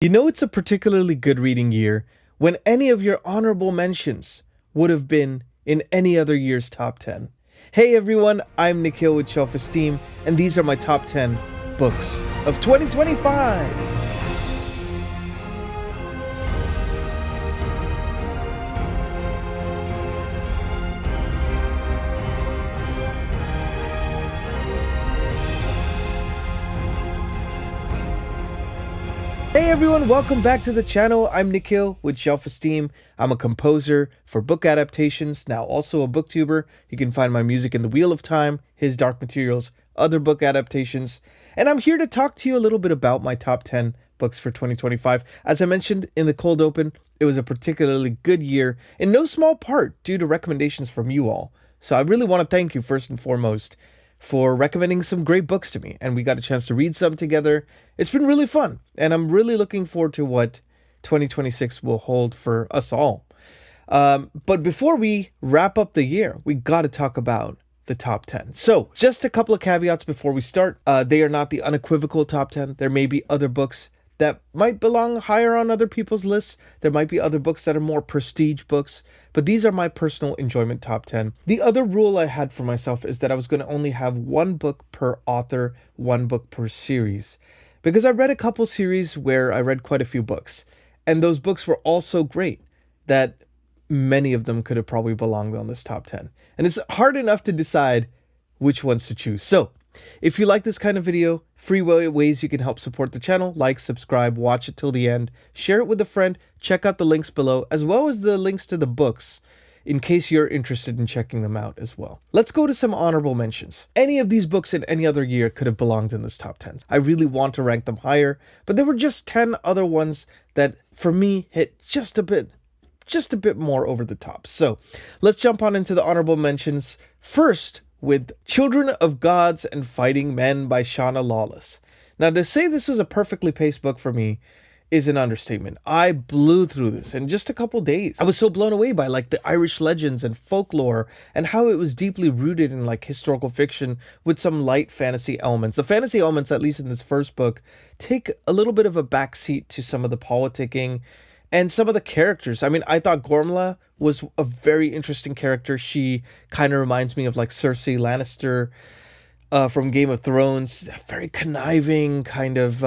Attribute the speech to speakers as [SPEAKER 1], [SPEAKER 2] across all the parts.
[SPEAKER 1] You know it's a particularly good reading year when any of your honorable mentions would have been in any other year's top 10. Hey everyone, I'm Nikhil with Shelf-Esteem, and these are my top 10 books of 2025. Hey everyone, welcome back to the channel. I'm Nikhil with Shelf-Esteem. I'm a composer for book adaptations, now also a booktuber. You can find my music in The Wheel of Time, His Dark Materials, other book adaptations. And I'm here to talk to you a little bit about my top 10 books for 2025. As I mentioned in the cold open, it was a particularly good year, in no small part due to recommendations from you all. So I really want to thank you first and foremost for recommending some great books to me, and we got a chance to read some together. It's been really fun, and I'm really looking forward to what 2026 will hold for us all. But before we wrap up the year, we got to talk about the top 10. So just a couple of caveats before we start. They are not the unequivocal top 10. There may be other books that might belong higher on other people's lists. There might be other books that are more prestige books, but these are my personal enjoyment top 10. The other rule I had for myself is that I was going to only have one book per author, one book per series, because I read a couple series where I read quite a few books, and those books were all so great that many of them could have probably belonged on this top 10. And it's hard enough to decide which ones to choose. So if you like this kind of video, free ways you can help support the channel: like, subscribe, watch it till the end, share it with a friend, check out the links below, as well as the links to the books, in case you're interested in checking them out as well. Let's go to some honorable mentions. Any of these books in any other year could have belonged in this top 10. I really want to rank them higher, but there were just 10 other ones that, for me, hit just a bit more over the top. So let's jump on into the honorable mentions. First, with Children of Gods and Fighting Men by Shauna Lawless. Now, to say this was a perfectly paced book for me is an understatement. I blew through this in just a couple days. I was so blown away by the Irish legends and folklore, and how it was deeply rooted in historical fiction with some light fantasy elements. The fantasy elements, at least in this first book, take a little bit of a backseat to some of the politicking and some of the characters. I mean, I thought Gormla was a very interesting character. She kind of reminds me of Cersei Lannister from Game of Thrones. Very conniving, kind of,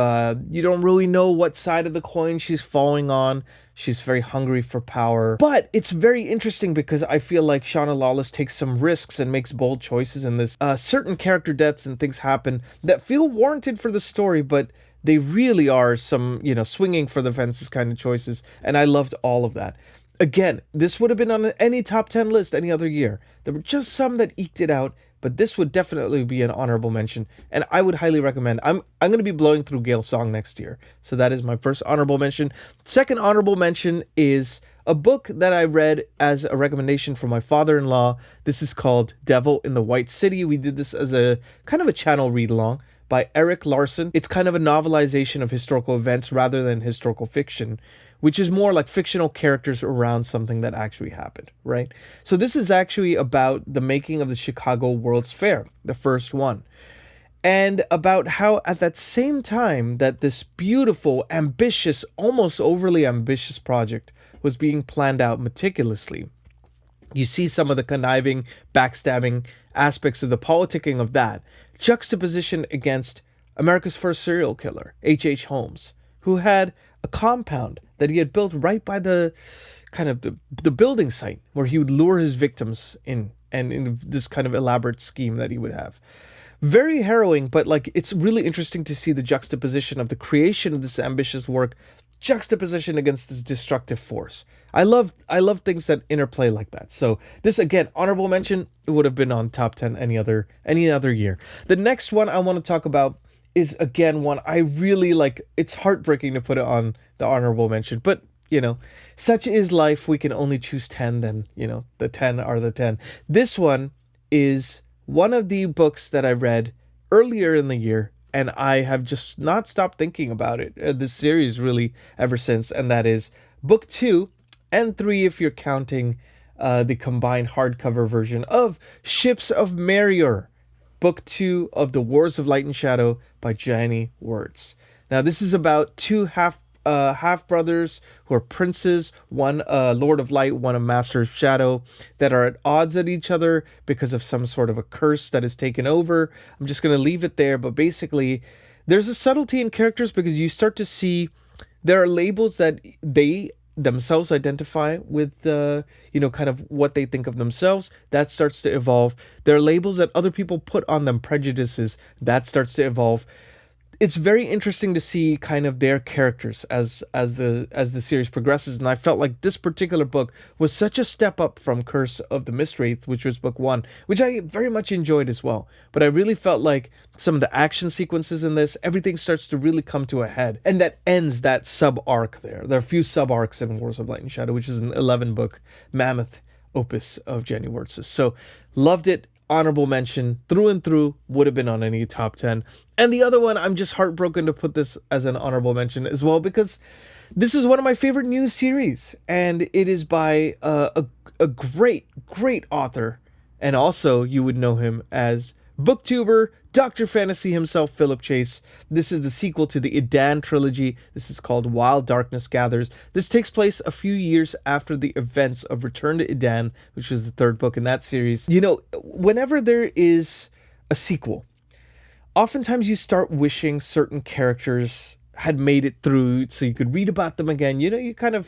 [SPEAKER 1] you don't really know what side of the coin she's falling on. She's very hungry for power. But it's very interesting because I feel like Shauna Lawless takes some risks and makes bold choices in this. Certain character deaths and things happen that feel warranted for the story, but they really are some, swinging for the fences kind of choices, and I loved all of that. Again, this would have been on any top 10 list any other year. There were just some that eked it out, but this would definitely be an honorable mention, and I would highly recommend. I'm going to be blowing through Gale Song next year, so that is my first honorable mention. Second honorable mention is a book that I read as a recommendation from my father-in-law. This is called Devil in the White City. We did this as a kind of a channel read-along by Eric Larson. It's kind of a novelization of historical events rather than historical fiction, which is more like fictional characters around something that actually happened, right? So this is actually about the making of the Chicago World's Fair, the first one, and about how at that same time that this beautiful, ambitious, almost overly ambitious project was being planned out meticulously, you see some of the conniving, backstabbing aspects of the politicking of that, juxtaposition against America's first serial killer, H.H. Holmes, who had a compound that he had built right by the kind of the building site where he would lure his victims in, and in this kind of elaborate scheme that he would have. Very harrowing, but it's really interesting to see the juxtaposition of the creation of this ambitious work juxtaposition against this destructive force. I love things that interplay like that. So this, again, honorable mention. It would have been on top 10 any other year. The next one I want to talk about is, again, one I really like. It's heartbreaking to put it on the honorable mention, but such is life. We can only choose 10, then the 10 are the 10. This one is one of the books that I read earlier in the year, and I have just not stopped thinking about it, this series, really, ever since, and that is book 2 and 3 if you're counting the combined hardcover version of Ships of Merrier, book 2 of The Wars of Light and Shadow by Janie Wertz. Now, this is about two half brothers who are princes, one a Lord of Light, one a Master of Shadow, that are at odds at each other because of some sort of a curse that is taken over. I'm just going to leave it there, but basically there's a subtlety in characters because you start to see there are labels that they themselves identify with kind of what they think of themselves. That starts to evolve. There are labels that other people put on them, prejudices, that starts to evolve. It's very interesting to see kind of their characters as the series progresses, and I felt like this particular book was such a step up from Curse of the Mistwraith, which was book 1, which I very much enjoyed as well. But I really felt like some of the action sequences in this, everything starts to really come to a head, and that ends that sub arc there. There are a few sub arcs in Wars of Light and Shadow, which is an 11 book mammoth opus of Jenny Wirtz's. So loved it. Honorable mention through and through, would have been on any top 10. And the other one, I'm just heartbroken to put this as an honorable mention as well, because this is one of my favorite new series, and it is by a great author, and also you would know him as booktuber Dr. Fantasy himself, Philip Chase. This is the sequel to the Edan trilogy. This is called While Darkness Gathers. This takes place a few years after the events of Return to Edan, which was the third book in that series. You know, whenever there is a sequel, oftentimes you start wishing certain characters had made it through so you could read about them again. You know,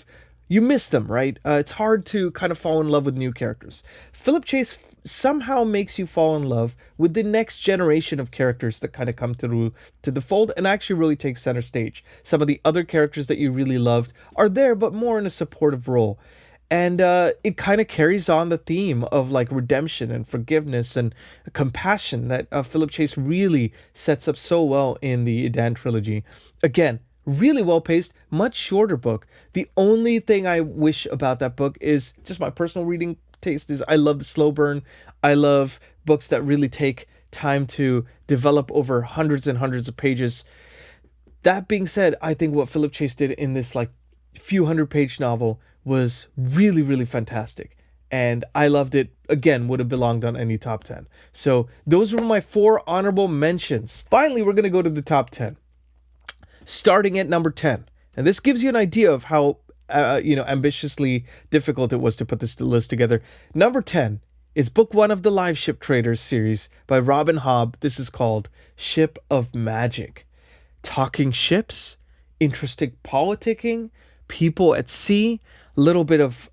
[SPEAKER 1] you miss them, right? It's hard to kind of fall in love with new characters. Philip Chase somehow makes you fall in love with the next generation of characters that kind of come through to the fold and actually really take center stage. Some of the other characters that you really loved are there, but more in a supportive role. And it kind of carries on the theme of like redemption and forgiveness and compassion that Philip Chase really sets up so well in the Edan trilogy. Again, really well paced, much shorter book. The only thing I wish about that book is just my personal reading taste is I love the slow burn. I love books that really take time to develop over hundreds and hundreds of pages. That being said, I think what Philip Chase did in this like few 100-page novel was really fantastic. And I loved it. Again, would have belonged on any top 10. So those were my 4 honorable mentions. Finally, we're going to go to the top 10. Starting at number 10. And this gives you an idea of how ambitiously difficult it was to put this list together. Number 10 is book 1 of the Live Ship Traders series by Robin Hobb. This is called Ship of Magic. Talking ships, interesting politicking, people at sea, a little bit of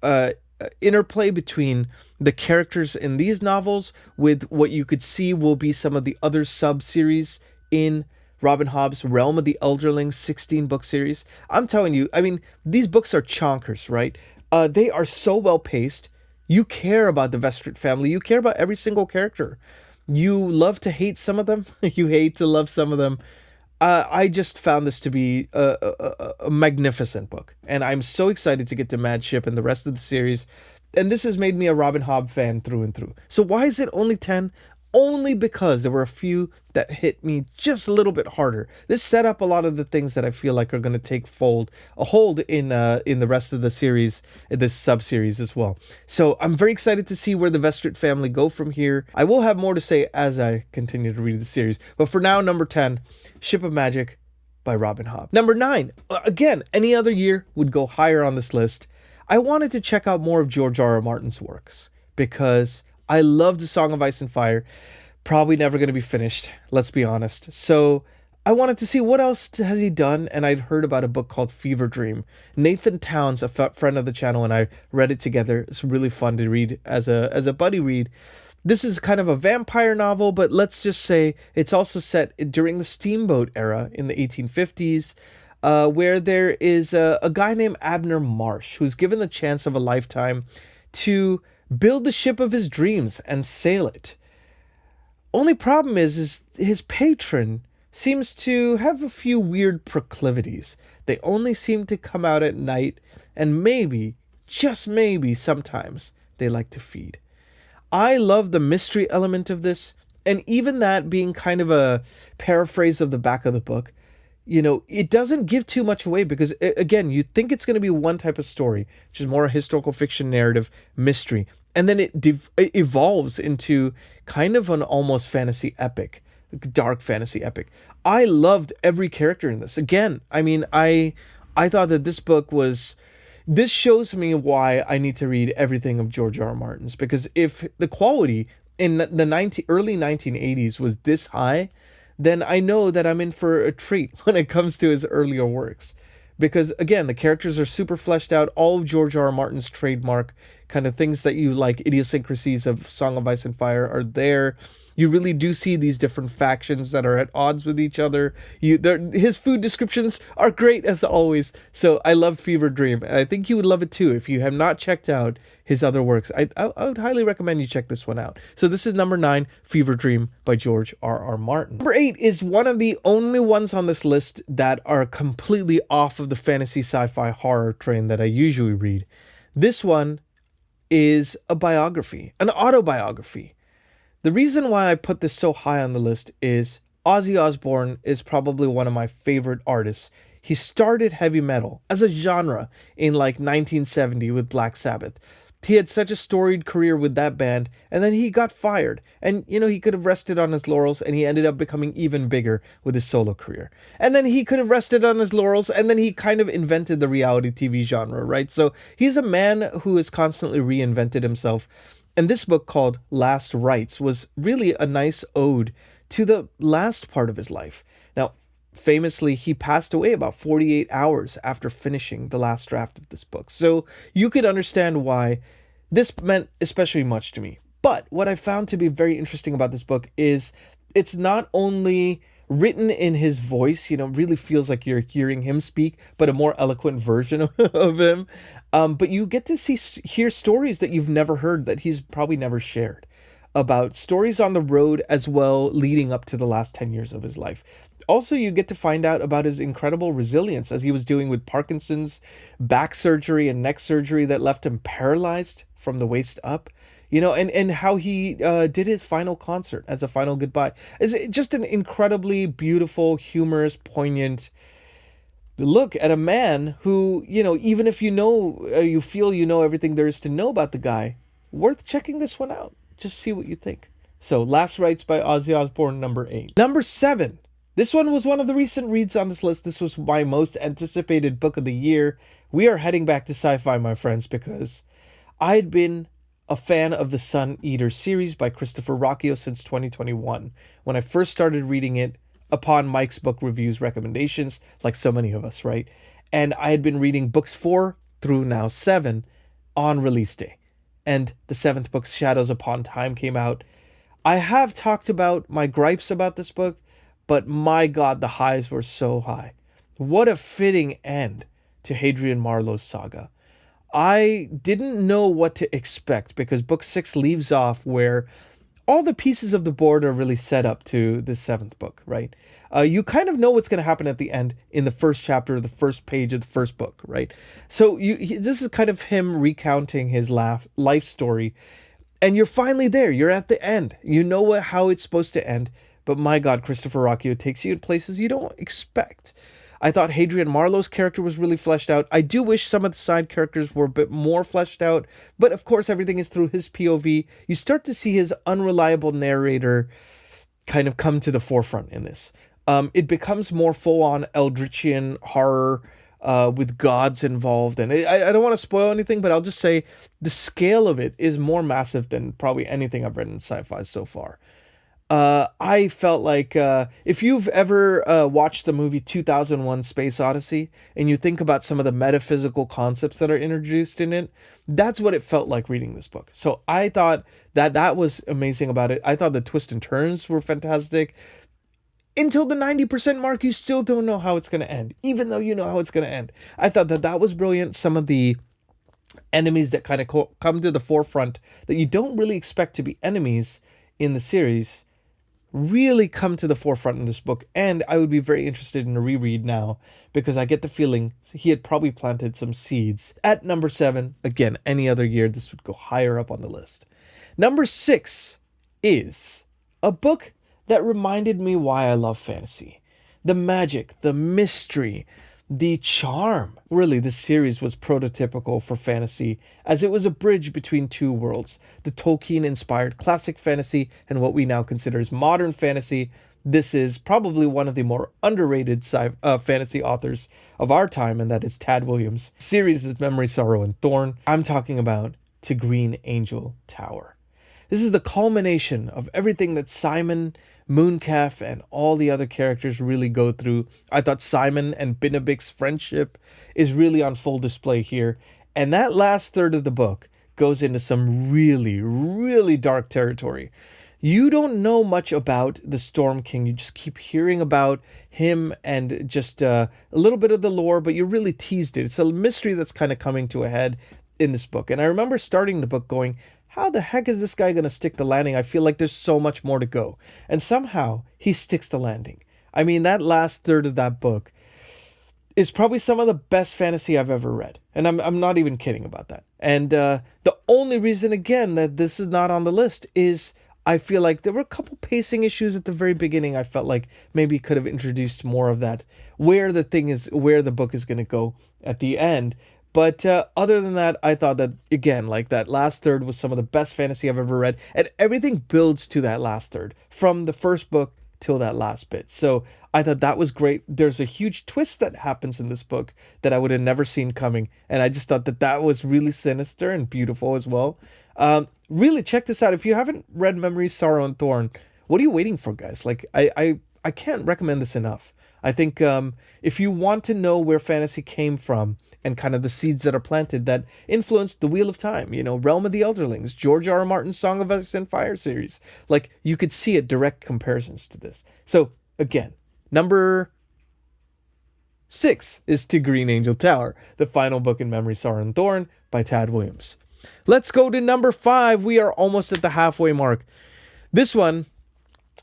[SPEAKER 1] interplay between the characters in these novels with what you could see will be some of the other sub-series in Robin Hobb's Realm of the Elderlings 16-book series. I'm telling you, I mean, these books are chonkers, right? They are so well paced. You care about the Vestrit family. You care about every single character. You love to hate some of them. You hate to love some of them. I just found this to be a magnificent book. And I'm so excited to get to Mad Ship and the rest of the series. And this has made me a Robin Hobb fan through and through. So why is it only 10? Only because there were a few that hit me just a little bit harder. This set up a lot of the things that I feel like are going to take a hold in the rest of the series, this sub-series as well. So I'm very excited to see where the Vestrit family go from here. I will have more to say as I continue to read the series. But for now, number 10, Ship of Magic by Robin Hobb. Number 9, again, any other year would go higher on this list. I wanted to check out more of George R.R. Martin's works because I loved The Song of Ice and Fire. Probably never going to be finished, let's be honest. So I wanted to see what else has he done, and I'd heard about a book called Fever Dream. Nathan Towns, a friend of the channel, and I read it together. It's really fun to read as a buddy read. This is kind of a vampire novel, but let's just say it's also set during the steamboat era in the 1850s, where there is a guy named Abner Marsh who's given the chance of a lifetime to build the ship of his dreams and sail it. Only problem is his patron seems to have a few weird proclivities. They only seem to come out at night, and maybe, just maybe, sometimes they like to feed. I love the mystery element of this, and even that being kind of a paraphrase of the back of the book, you know, it doesn't give too much away because, again, you think it's going to be one type of story, which is more a historical fiction narrative mystery. And then it evolves into kind of an almost fantasy epic, dark fantasy epic. I loved every character in this. Again, I mean, I I thought that this shows me why I need to read everything of George R. R. Martin's, because if the quality in the early 1980s was this high, then I know that I'm in for a treat when it comes to his earlier works. Because again, the characters are super fleshed out. All of George R. R. Martin's trademark kind of things that you like, idiosyncrasies of Song of Ice and Fire, are there. You really do see these different factions that are at odds with each other. His food descriptions are great as always. So I love Fever Dream, and I think you would love it too if you have not checked out his other works. I would highly recommend you check this one out. So this is number 9, Fever Dream by George R. R. Martin. Number 8 is one of the only ones on this list that are completely off of the fantasy sci-fi horror train that I usually read. This one is a biography, an autobiography. The reason why I put this so high on the list is Ozzy Osbourne is probably one of my favorite artists. He started heavy metal as a genre in like 1970 with Black Sabbath. He had such a storied career with that band, and then he got fired. And, he could have rested on his laurels, and he ended up becoming even bigger with his solo career. And then he could have rested on his laurels, and then he kind of invented the reality TV genre, right? So he's a man who has constantly reinvented himself. And this book called Last Rites was really a nice ode to the last part of his life. Now, famously, he passed away about 48 hours after finishing the last draft of this book. So you could understand why this meant especially much to me. But what I found to be very interesting about this book is it's not only written in his voice, really feels like you're hearing him speak, but a more eloquent version of him. But you get to hear stories that you've never heard, that he's probably never shared, about stories on the road as well, leading up to the last 10 years of his life. Also, you get to find out about his incredible resilience as he was dealing with Parkinson's, back surgery and neck surgery that left him paralyzed from the waist up. And how he did his final concert as a final goodbye. It's just an incredibly beautiful, humorous, poignant look at a man who, even if you feel you know everything there is to know about the guy, worth checking this one out. Just see what you think. So, Last Rites by Ozzy Osbourne, number 8. Number 7. This one was one of the recent reads on this list. This was my most anticipated book of the year. We are heading back to sci-fi, my friends, because I'd been a fan of the Sun Eater series by Christopher Rocchio since 2021, when I first started reading it upon Mike's book reviews recommendations, like so many of us, right? And I had been reading books 4 through now 7 on release day. And the 7th book, Shadows Upon Time, came out. I have talked about my gripes about this book, but my God, the highs were so high. What a fitting end to Hadrian Marlowe's saga. I didn't know what to expect because book 6 leaves off where all the pieces of the board are really set up to the 7th book, right? You kind of know what's going to happen at the end in the first chapter, the first page of the first book, right? So this is kind of him recounting his life story, and you're finally there. You're at the end. You know how it's supposed to end, but my God, Christopher Rocchio takes you in places you don't expect. I thought Hadrian Marlowe's character was really fleshed out. I do wish some of the side characters were a bit more fleshed out, but of course everything is through his POV. You start to see his unreliable narrator kind of come to the forefront in this. It becomes more full-on Eldritchian horror with gods involved, and I don't want to spoil anything, but I'll just say the scale of it is more massive than probably anything I've read in sci-fi so far. I felt like if you've ever watched the movie 2001 Space Odyssey and you think about some of the metaphysical concepts that are introduced in it, that's what it felt like reading this book. So I thought that was amazing about it. I thought the twists and turns were fantastic. Until the 90% mark, you still don't know how it's going to end, even though you know how it's going to end. I thought that was brilliant. Some of the enemies that kind of come to the forefront that you don't really expect to be enemies in the series really come to the forefront in this book, and I would be very interested in a reread now because I get the feeling he had probably planted some seeds. At number 7, again, any other year this would go higher up on the list. Number 6 is a book that reminded me why I love fantasy. The magic, the mystery, the charm. Really, this series was prototypical for fantasy, as it was a bridge between two worlds, the Tolkien-inspired classic fantasy and what we now consider as modern fantasy, this is probably one of the more underrated fantasy authors of our time, and that is Tad Williams. The series is Memory, Sorrow, and Thorn. I'm talking about To Green Angel Tower. This is the culmination of everything that Simon, Mooncalf, and all the other characters really go through. I thought Simon and Binabic's friendship is really on full display here. And that last third of the book goes into some really, really dark territory. You don't know much about the Storm King. You just keep hearing about him and just a little bit of the lore, but you really teased it. It's a mystery that's kind of coming to a head in this book. And I remember starting the book going, how the heck is this guy going to stick the landing? I feel like there's so much more to go. And somehow he sticks the landing. I mean, that last third of that book is probably some of the best fantasy I've ever read. And I'm not even kidding about that. And the only reason, again, that this is not on the list is I feel like there were a couple pacing issues at the very beginning. I felt like maybe could have introduced more of that, where the book is going to go at the end. But other than that, I thought that, again, like that last third was some of the best fantasy I've ever read. And everything builds to that last third from the first book till that last bit. So I thought that was great. There's a huge twist that happens in this book that I would have never seen coming. And I just thought that that was really sinister and beautiful as well. Really check this out. If you haven't read Memory, Sorrow, and Thorn, what are you waiting for, guys? Like, I can't recommend this enough. I think if you want to know where fantasy came from, and kind of the seeds that are planted that influenced The Wheel of Time, Realm of the Elderlings, George R. R. Martin's Song of Ice and Fire series. Like, you could see it direct comparisons to this. So, again, number 6 is To Green Angel Tower, the final book in Memory, Sorrow, and Thorn by Tad Williams. Let's go to number 5. We are almost at the halfway mark. This one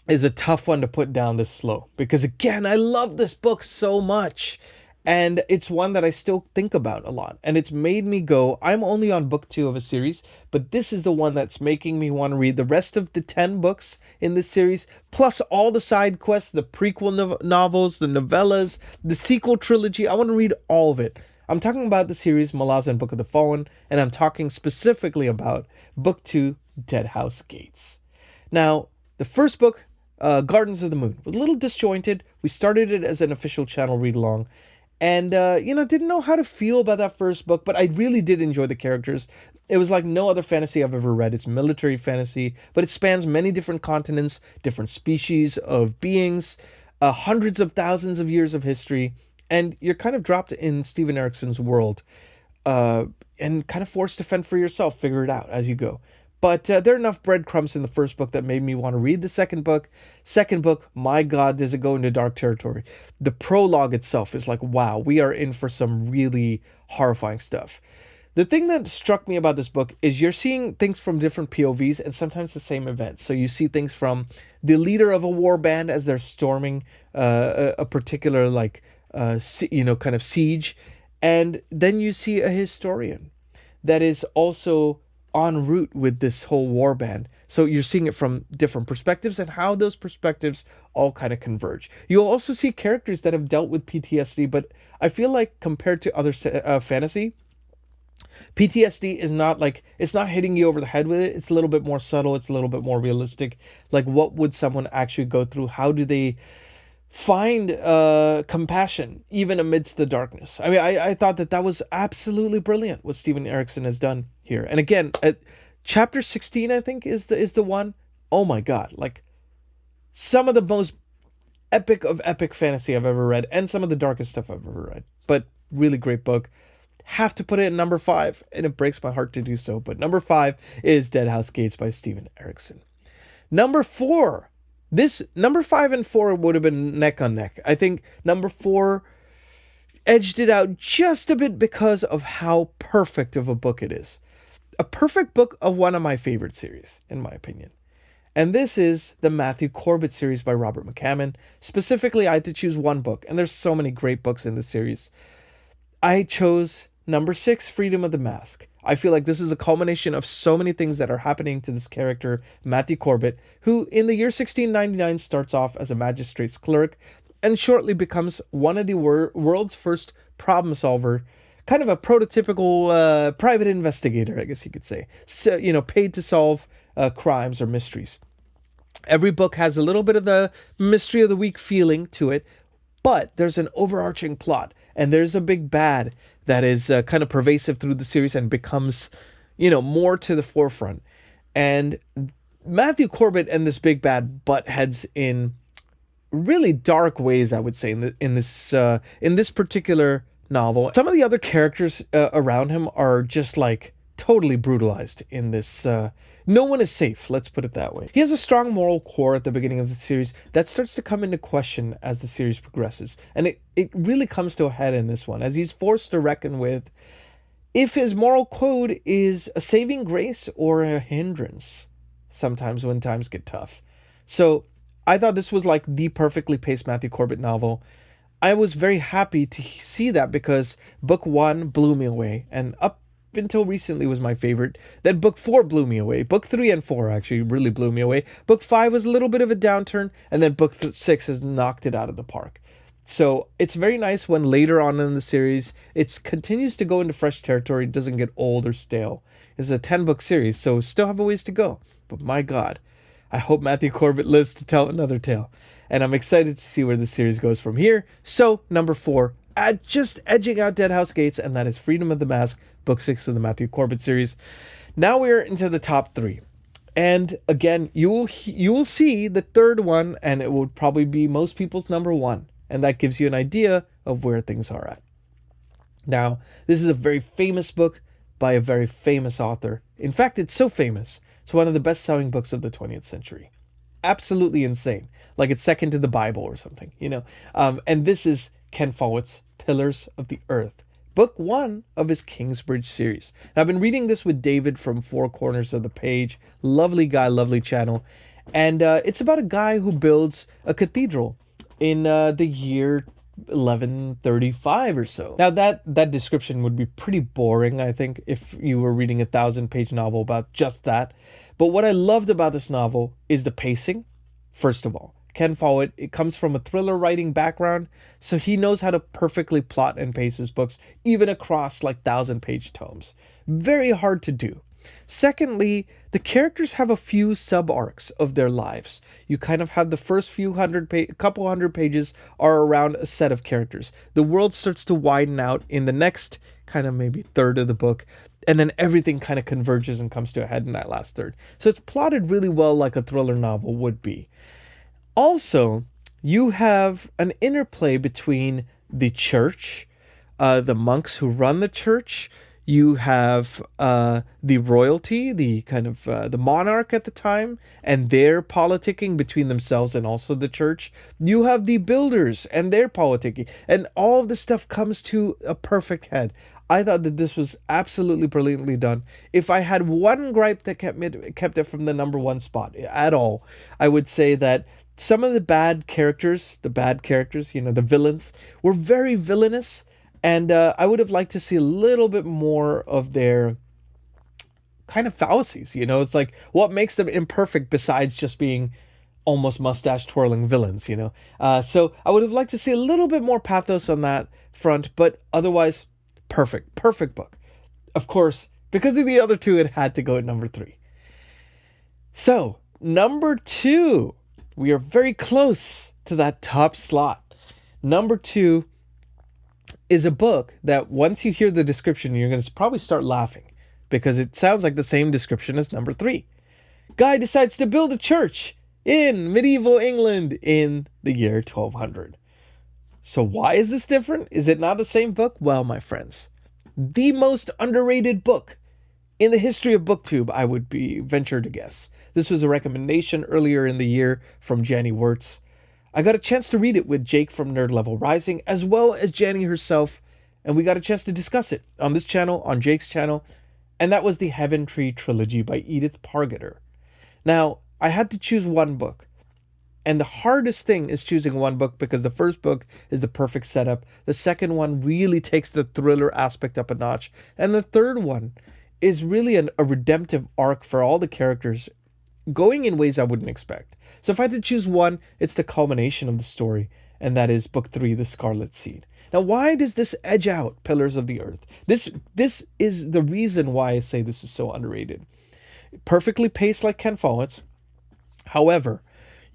[SPEAKER 1] is a tough one to put down this slow because, again, I love this book so much. And it's one that I still think about a lot. And it's made me go, I'm only on book 2 of a series, but this is the one that's making me want to read the rest of the 10 books in this series, plus all the side quests, the prequel novels, the novellas, the sequel trilogy. I want to read all of it. I'm talking about the series Malazan Book of the Fallen, and I'm talking specifically about book 2, Deadhouse Gates. Now, the first book, Gardens of the Moon, was a little disjointed. We started it as an official channel read-along. And, didn't know how to feel about that first book, but I really did enjoy the characters. It was like no other fantasy I've ever read. It's military fantasy, but it spans many different continents, different species of beings, hundreds of thousands of years of history, and you're kind of dropped in Steven Erikson's world, and kind of forced to fend for yourself, figure it out as you go. But there are enough breadcrumbs in the first book that made me want to read the second book. Second book, my God, does it go into dark territory. The prologue itself is like, wow, we are in for some really horrifying stuff. The thing that struck me about this book is you're seeing things from different POVs and sometimes the same events. So you see things from the leader of a war band as they're storming a particular kind of siege. And then you see a historian that is also en route with this whole war band. So you're seeing it from different perspectives and how those perspectives all kind of converge. You'll also see characters that have dealt with PTSD, but I feel like compared to other fantasy, PTSD is not like, it's not hitting you over the head with it. It's a little bit more subtle. It's a little bit more realistic. Like, what would someone actually go through? How do they find compassion even amidst the darkness? I mean, I thought that was absolutely brilliant what Steven Erikson has done here. And again, at chapter 16, I think is the one. Oh my God, like some of the most epic of epic fantasy I've ever read, and some of the darkest stuff I've ever read. But really great book. Have to put it in number 5, and it breaks my heart to do so. But number 5 is Deadhouse Gates by Steven Erikson. Number 4. This number 5 and 4 would have been neck on neck. I think number 4 edged it out just a bit because of how perfect of a book it is. A perfect book of one of my favorite series, in my opinion. And this is the Matthew Corbett series by Robert McCammon. Specifically, I had to choose one book, and there's so many great books in this series. I chose number 6, Freedom of the Mask. I feel like this is a culmination of so many things that are happening to this character, Matthew Corbett, who in the year 1699 starts off as a magistrate's clerk and shortly becomes one of the world's first problem solver, kind of a prototypical private investigator, I guess you could say. So, paid to solve crimes or mysteries. Every book has a little bit of the mystery of the week feeling to it, but there's an overarching plot, and there's a big bad that is kind of pervasive through the series and becomes, more to the forefront. And Matthew Corbett and this big bad butt heads in really dark ways, I would say, in this particular novel. Some of the other characters around him are just like totally brutalized in this. No one is safe, let's put it that way. He has a strong moral core at the beginning of the series that starts to come into question as the series progresses. And it really comes to a head in this one, as he's forced to reckon with if his moral code is a saving grace or a hindrance sometimes when times get tough. So I thought this was like the perfectly paced Matthew Corbett novel. I was very happy to see that because book 1 blew me away, and up until recently was my favorite. Then book 4 blew me away. Book 3 and 4 actually really blew me away. Book 5 was a little bit of a downturn, and then book 6 has knocked it out of the park. So it's very nice when later on in the series it continues to go into fresh territory, doesn't get old or stale. It's a 10-book series, so still have a ways to go. But my God, I hope Matthew Corbett lives to tell another tale. And I'm excited to see where the series goes from here. So, number 4, just edging out Deadhouse Gates, and that is Freedom of the Mask, book 6 of the Matthew Corbett series. Now we're into the top 3. And again, you will see the third one, and it will probably be most people's number 1. And that gives you an idea of where things are at. Now, this is a very famous book by a very famous author. In fact, it's so famous, it's one of the best-selling books of the 20th century. Absolutely insane. Like it's second to the Bible or something, And this is Ken Follett's Pillars of the Earth, book 1 of his Kingsbridge series. Now, I've been reading this with David from Four Corners of the Page. Lovely guy, lovely channel. And it's about a guy who builds a cathedral in the year 1135 or so. Now that description would be pretty boring, I think, if you were reading a 1,000-page novel about just that. But what I loved about this novel is the pacing. First of all, Ken Follett, it comes from a thriller writing background, so he knows how to perfectly plot and pace his books, even across like 1,000-page tomes. Very hard to do. Secondly, the characters have a few sub-arcs of their lives. You kind of have the first couple hundred pages are around a set of characters. The world starts to widen out in the next kind of maybe third of the book, and then everything kind of converges and comes to a head in that last third. So it's plotted really well like a thriller novel would be. Also, you have an interplay between the church, the monks who run the church. You have the royalty, the kind of the monarch at the time, and their politicking between themselves and also the church. You have the builders and their politicking, and all of this stuff comes to a perfect head. I thought that this was absolutely brilliantly done. If I had one gripe that kept it from the number 1 spot at all, I would say that some of the bad characters, the villains, were very villainous. And I would have liked to see a little bit more of their kind of fallacies. It's like, what makes them imperfect besides just being almost mustache twirling villains, So I would have liked to see a little bit more pathos on that front, but otherwise, perfect book. Of course, because of the other two, it had to go at number 3. So, number 2, we are very close to that top slot. Number 2 is a book that once you hear the description, you're going to probably start laughing because it sounds like the same description as number 3. Guy decides to build a church in medieval England in the year 1200. So why is this different? Is it not the same book? Well, my friends, the most underrated book in the history of Booktube, I would be venture to guess. This was a recommendation earlier in the year from Jenny Wirtz. I got a chance to read it with Jake from Nerd Level Rising, as well as Jenny herself, and we got a chance to discuss it on this channel, on Jake's channel, and that was the Heaven Tree Trilogy by Edith Pargeter. Now, I had to choose one book, and the hardest thing is choosing one book because the first book is the perfect setup, the second one really takes the thriller aspect up a notch, and the third one is really a redemptive arc for all the characters, going in ways I wouldn't expect. So if I had to choose one, it's the culmination of the story, and that is book 3, The Scarlet Seed. Now, why does this edge out Pillars of the Earth? This is the reason why I say this is so underrated. Perfectly paced like Ken Follett's. However,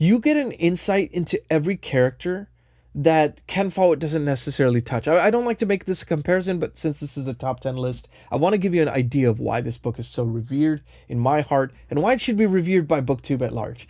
[SPEAKER 1] you get an insight into every character that Ken Follett doesn't necessarily touch. I don't like to make this a comparison, but since this is a top 10 list, I want to give you an idea of why this book is so revered in my heart and why it should be revered by BookTube at large.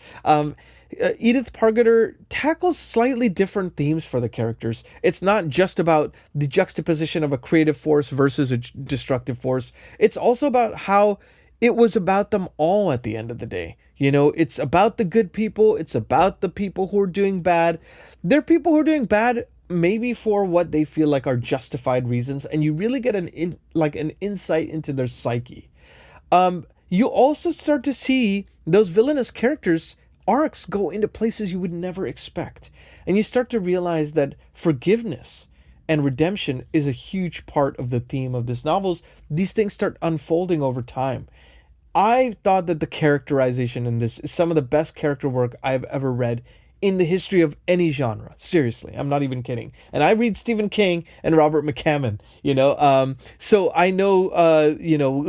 [SPEAKER 1] Edith Pargeter tackles slightly different themes for the characters. It's not just about the juxtaposition of a creative force versus a destructive force. It's also about how it was about them all at the end of the day. It's about the good people. It's about the people who are doing bad. They're people who are doing bad maybe for what they feel like are justified reasons, and you really get an insight into their psyche. You also start to see those villainous characters' arcs go into places you would never expect. And you start to realize that forgiveness and redemption is a huge part of the theme of this novel. These things start unfolding over time. I thought that the characterization in this is some of the best character work I've ever read in the history of any genre. Seriously, I'm not even kidding. And I read Stephen King and Robert McCammon, so I know, a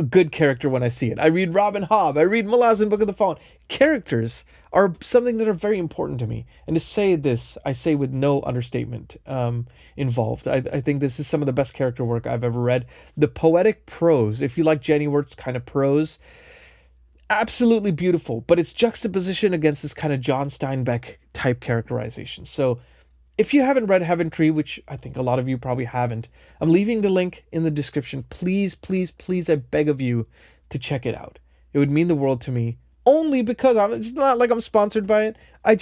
[SPEAKER 1] good character when I see it. I read Robin Hobb. I read Malazan Book of the Fallen. Characters are something that are very important to me. And to say this, I say with no understatement involved. I think this is some of the best character work I've ever read. The poetic prose, if you like Jenny Wirt's kind of prose, absolutely beautiful, but it's juxtaposition against this kind of John Steinbeck type characterization. So if you haven't read Heaven Tree, which I think a lot of you probably haven't, I'm leaving the link in the description. Please, please, please, I beg of you to check it out. It would mean the world to me, only because it's not like I'm sponsored by it. I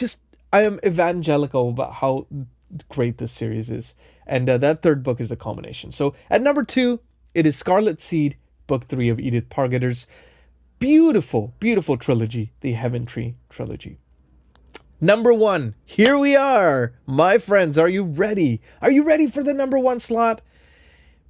[SPEAKER 1] am evangelical about how great this series is. And that third book is a culmination. So at number 2, it is Scarlet Seed, book 3 of Edith Pargeter's beautiful, beautiful trilogy, the Heaven Tree trilogy. Number 1, here we are. My friends, are you ready? Are you ready for the number 1 slot?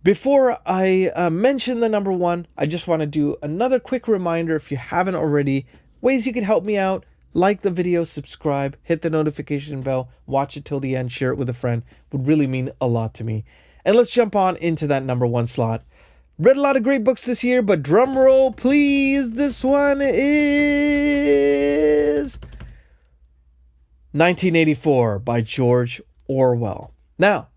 [SPEAKER 1] Before I mention the number 1, I just want to do another quick reminder, if you haven't already, ways you can help me out. Like the video, subscribe, hit the notification bell, watch it till the end, share it with a friend. Would really mean a lot to me. And let's jump on into that number 1 slot. Read a lot of great books this year, but drum roll, please. This one is 1984 by George Orwell. Now,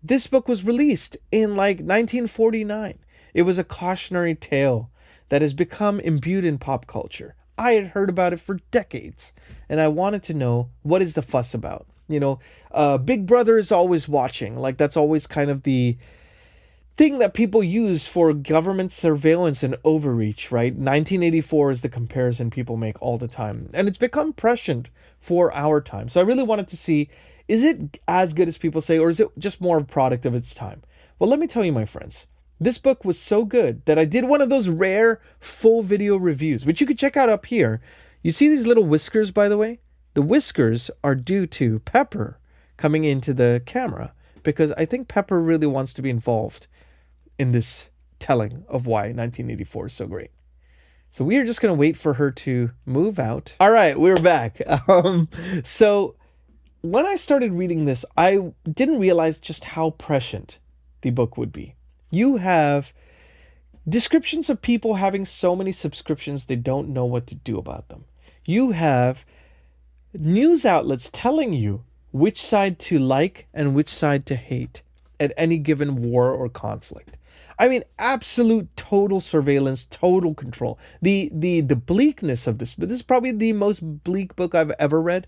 [SPEAKER 1] this book was released in 1949. It was a cautionary tale that has become imbued in pop culture. I had heard about it for decades, and I wanted to know, what is the fuss about? Big Brother is always watching. That's always kind of the thing that people use for government surveillance and overreach, right? 1984 is the comparison people make all the time. And it's become prescient for our time. So I really wanted to see, is it as good as people say, or is it just more a product of its time? Well, let me tell you, my friends, this book was so good that I did one of those rare full video reviews, which you could check out up here. You see these little whiskers, by the way? The whiskers are due to Pepper coming into the camera, because I think Pepper really wants to be involved in this telling of why 1984 is so great. So we are just going to wait for her to move out. All right, we're back. So when I started reading this, I didn't realize just how prescient the book would be. You have descriptions of people having so many subscriptions they don't know what to do about them. You have news outlets telling you which side to like and which side to hate at any given war or conflict. I mean, absolute total surveillance, total control. The bleakness of this, but this is probably the most bleak book I've ever read.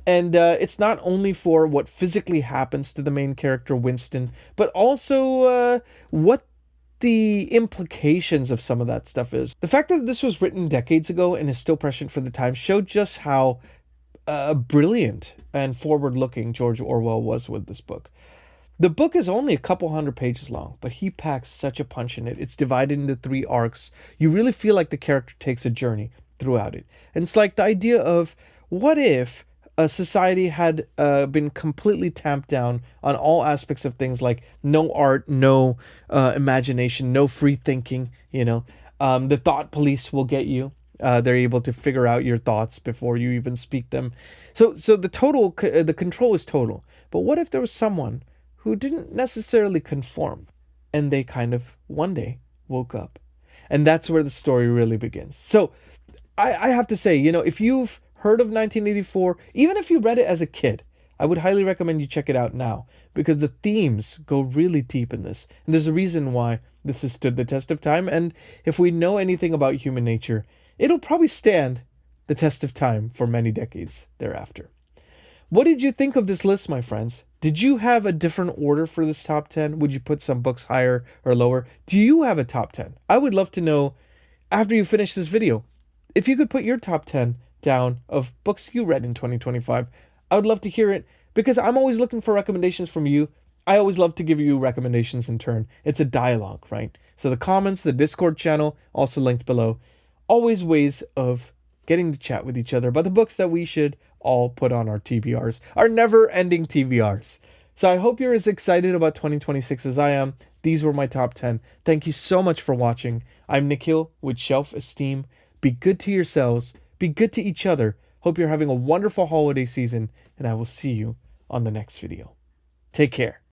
[SPEAKER 1] And it's not only for what physically happens to the main character, Winston, but also what the implications of some of that stuff is. The fact that this was written decades ago and is still prescient for the time showed just how brilliant and forward-looking George Orwell was with this book. The book is only a couple hundred pages long, but he packs such a punch in it. It's divided into 3 arcs. You really feel like the character takes a journey throughout it. And it's like the idea of, what if a society had been completely tamped down on all aspects of things, like no art, no imagination, no free thinking, the thought police will get you. They're able to figure out your thoughts before you even speak them. So the control is total. But what if there was someone who didn't necessarily conform, and they kind of one day woke up? And that's where the story really begins. So I have to say, if you've heard of 1984, even if you read it as a kid, I would highly recommend you check it out now, because the themes go really deep in this. And there's a reason why this has stood the test of time. And if we know anything about human nature, it'll probably stand the test of time for many decades thereafter. What did you think of this list, my friends? Did you have a different order for this top 10? Would you put some books higher or lower? Do you have a top 10? I would love to know after you finish this video. If you could put your top 10 down of books you read in 2025, I would love to hear it, because I'm always looking for recommendations from you. I always love to give you recommendations in turn. It's a dialogue, right? So the comments, the Discord channel, also linked below. Always ways of getting to chat with each other about the books that we should all put on our TBRs, our never-ending TBRs. So I hope you're as excited about 2026 as I am. These were my top 10. Thank you so much for watching. I'm Nikhil with Shelf-Esteem. Be good to yourselves. Be good to each other. Hope you're having a wonderful holiday season, and I will see you on the next video. Take care.